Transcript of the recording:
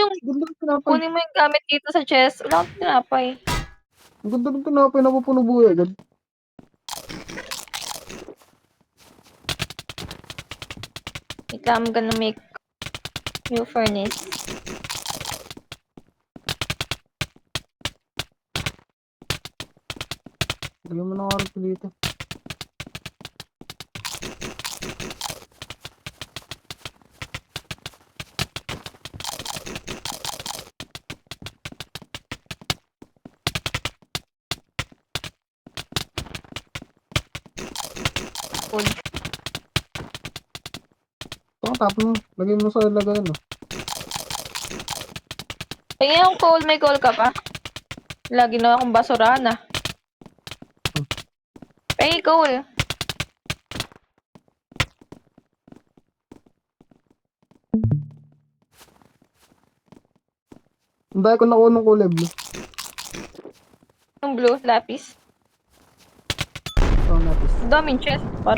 Ganda ng tinapay. Kunin mo yung gamit dito sa chest. Wala akong tinapay. Ang ganda ng tinapay, napupuno buhay agad. Wait lang, I'm gonna make new furnace. Lagyan mo ng oras dito. Food. Ito, tapon mo. Lagyan mo sa lagayan, no? Tingnan yung coal, may coal ka pa? Lagi na akong basurahan ah. Ay, coal. Ang dahil ko nakuha ng kulay blue. Yung blue, lapis. Oh, napis. Daming chest. Parang